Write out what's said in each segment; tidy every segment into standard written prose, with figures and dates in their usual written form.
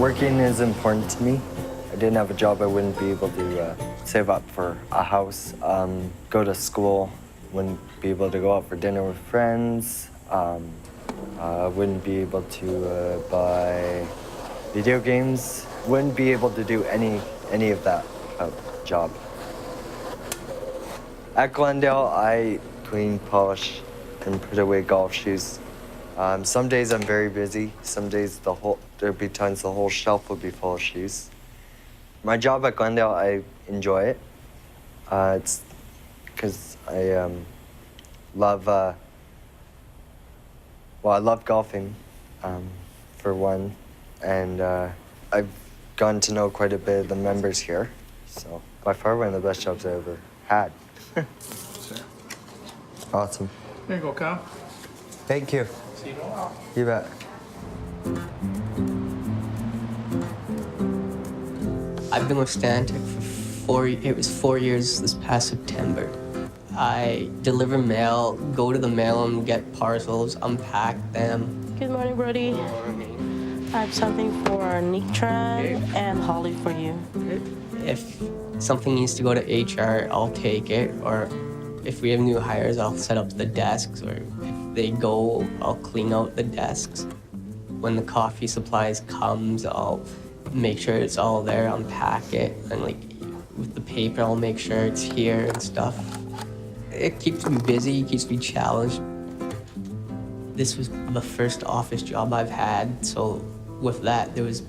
Working is important to me. If I didn't have a job, I wouldn't be able to save up for a house, go to school, wouldn't be able to go out for dinner with friends, wouldn't be able to buy video games, wouldn't be able to do any of that job. At Glendale, I clean, polish, and put away golf shoes. Some days I'm very busy. Some days there'll be times the whole shelf will be full of shoes. My job at Glendale, I enjoy it. It's because I love, I love golfing, for one, and I've gotten to know quite a bit of the members here. So by far one of the best jobs I ever had. Sure. Awesome. There you go, Kyle. Thank you. See you in a while. You bet. I've been with Stantec for it was 4 years this past September. I deliver mail, go to the mail and get parcels, unpack them. Good morning, Brodie. Good morning. I have something for Nitran and Holly for you. If something needs to go to HR, I'll take it. Or if we have new hires, I'll set up the desks. Or if they go, I'll clean out the desks. When the coffee supplies comes, I'll make sure it's all there, unpack it. And like with the paper, I'll make sure it's here and stuff. It keeps me busy, keeps me challenged. This was the first office job I've had, so with that, there was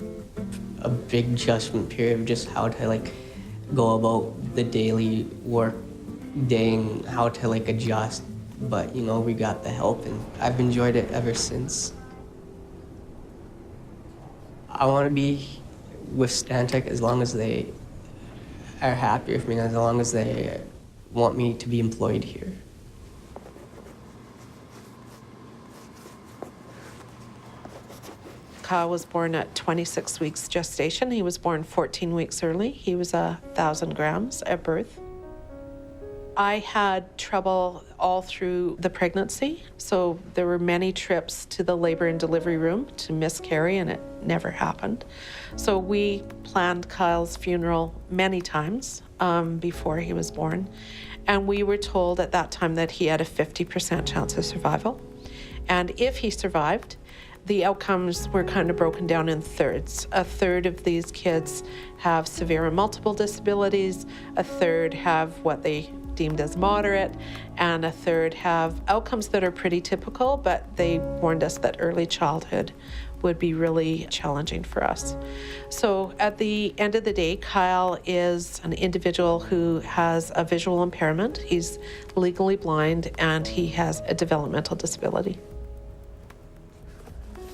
a big adjustment period of just how to like go about the daily work day and how to like adjust. But you know, we got the help and I've enjoyed it ever since. I want to be with Stantec as long as they are happy with me, as long as they want me to be employed here. Kyle was born at 26 weeks gestation. He was born 14 weeks early. He was 1,000 grams at birth. I had trouble all through the pregnancy, so there were many trips to the labor and delivery room to miscarry, and it never happened. So we planned Kyle's funeral many times before he was born, and we were told at that time that he had a 50% chance of survival. And if he survived, the outcomes were kind of broken down in thirds. A third of these kids have severe and multiple disabilities, a third have what they deemed as moderate, and a third have outcomes that are pretty typical, but they warned us that early childhood would be really challenging for us. So at the end of the day, Kyle is an individual who has a visual impairment. He's legally blind and he has a developmental disability.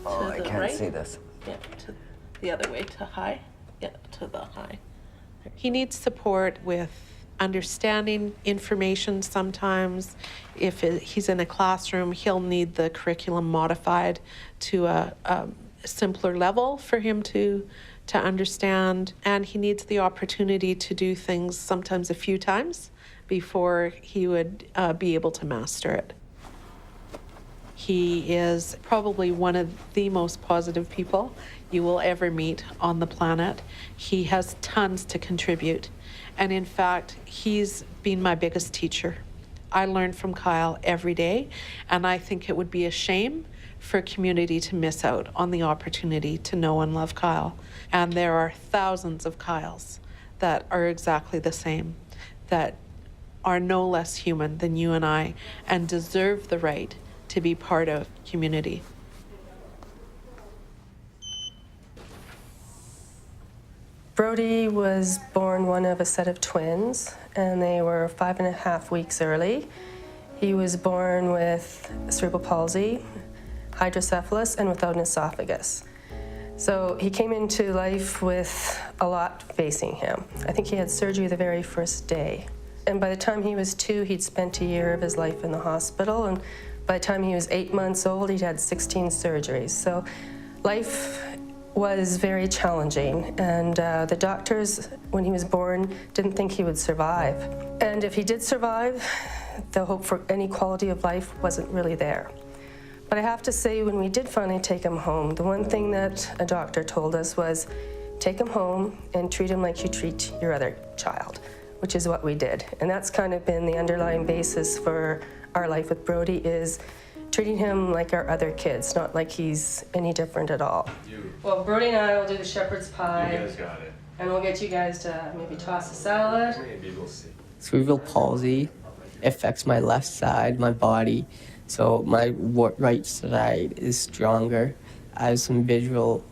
Oh, I can't see this. Yeah, to the other way, to high. Yeah, to the high. He needs support with understanding information sometimes. If he's in a classroom, he'll need the curriculum modified to a simpler level for him to understand. And he needs the opportunity to do things sometimes a few times before he would be able to master it. He is probably one of the most positive people you will ever meet on the planet. He has tons to contribute. And in fact, he's been my biggest teacher. I learn from Kyle every day, and I think it would be a shame for a community to miss out on the opportunity to know and love Kyle. And there are thousands of Kyles that are exactly the same, that are no less human than you and I, and deserve the right to be part of community. Brodie was born one of a set of twins, and they were 5.5 weeks early. He was born with cerebral palsy, hydrocephalus, and without an esophagus. So he came into life with a lot facing him. I think he had surgery the very first day. And by the time he was 2, he'd spent a year of his life in the hospital, and by the time he was 8 months old, he'd had 16 surgeries. So life was very challenging, and the doctors, when he was born, didn't think he would survive. And if he did survive, the hope for any quality of life wasn't really there. But I have to say, when we did finally take him home, the one thing that a doctor told us was, take him home and treat him like you treat your other child, which is what we did. And that's kind of been the underlying basis for our life with Brodie, is treating him like our other kids, not like he's any different at all. Well, Brodie and I will do the shepherd's pie. You guys got it. And we'll get you guys to maybe toss a salad. Maybe we'll see. Cerebral palsy affects my left side, my body, so my right side is stronger. I have some visual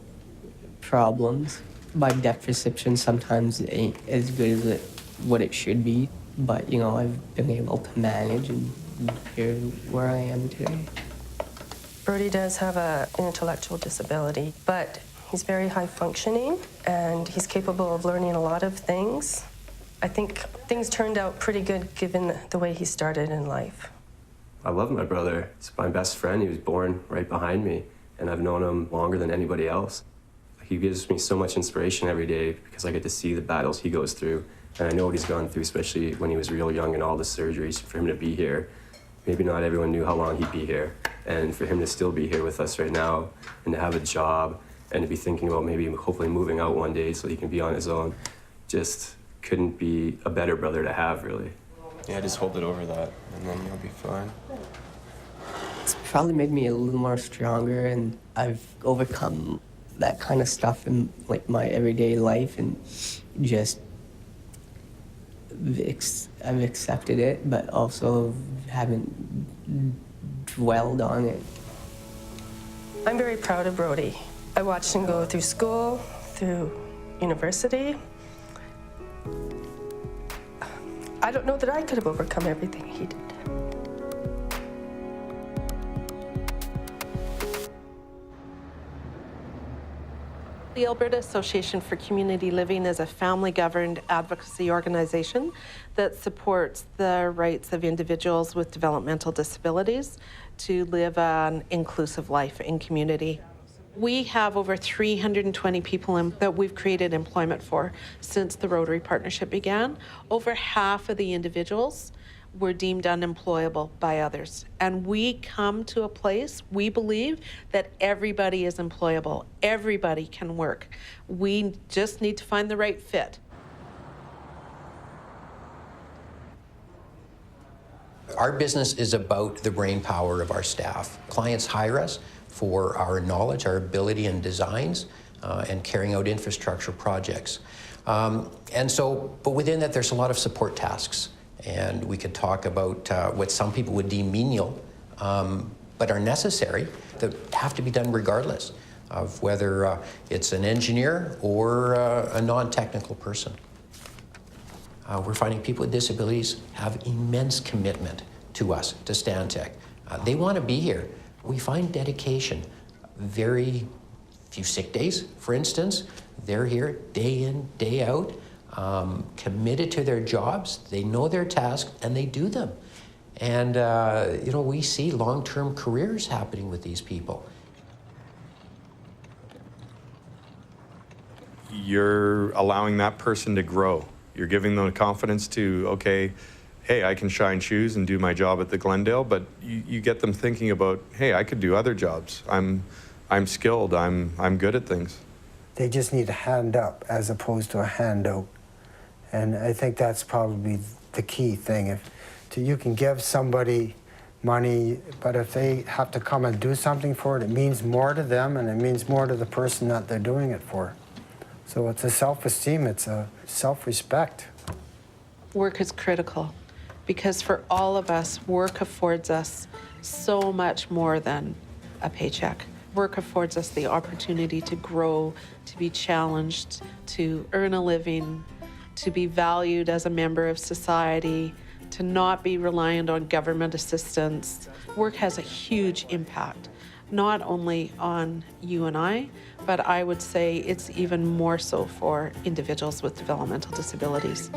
problems. My depth perception sometimes ain't as good as what it should be, but you know, I've been able to manage and here where I am today. Brodie does have an intellectual disability, but he's very high functioning and he's capable of learning a lot of things. I think things turned out pretty good given the way he started in life. I love my brother. He's my best friend. He was born right behind me, and I've known him longer than anybody else. He gives me so much inspiration every day because I get to see the battles he goes through, and I know what he's gone through, especially when he was real young and all the surgeries. For him to be here, maybe not everyone knew how long he'd be here, and for him to still be here with us right now and to have a job and to be thinking about maybe hopefully moving out one day so he can be on his own, just couldn't be a better brother to have, really. Yeah, just hold it over that, and then you'll be fine. It's probably made me a little more stronger, and I've overcome that kind of stuff in like my everyday life, and just I've accepted it, but also haven't dwelled on it. I'm very proud of Brodie. I watched him go through school, through university. I don't know that I could have overcome everything he did. The Alberta Association for Community Living is a family-governed advocacy organization that supports the rights of individuals with developmental disabilities to live an inclusive life in community. We have over 320 people that we've created employment for since the Rotary Partnership began. Over half of the individuals were deemed unemployable by others. And we come to a place, we believe, that everybody is employable. Everybody can work. We just need to find the right fit. Our business is about the brain power of our staff. Clients hire us for our knowledge, our ability in designs, and carrying out infrastructure projects. But within that, there's a lot of support tasks. And we could talk about what some people would deem menial, but are necessary, that have to be done regardless of whether it's an engineer or a non-technical person. We're finding people with disabilities have immense commitment to us, to Stantec. They want to be here. We find dedication. Very few sick days, for instance. They're here day in, day out, committed to their jobs. They know their task and they do them. And you know, we see long-term careers happening with these people. You're allowing that person to grow. You're giving them the confidence to, okay, hey, I can shine shoes and do my job at the Glendale, but you get them thinking about, hey, I could do other jobs. I'm skilled, I'm good at things. They just need a hand up as opposed to a handout. And I think that's probably the key thing. You can give somebody money, but if they have to come and do something for it, it means more to them and it means more to the person that they're doing it for. So it's a self-esteem, it's a self-respect. Work is critical because for all of us, work affords us so much more than a paycheck. Work affords us the opportunity to grow, to be challenged, to earn a living, to be valued as a member of society, to not be reliant on government assistance. Work has a huge impact, not only on you and I, but I would say it's even more so for individuals with developmental disabilities.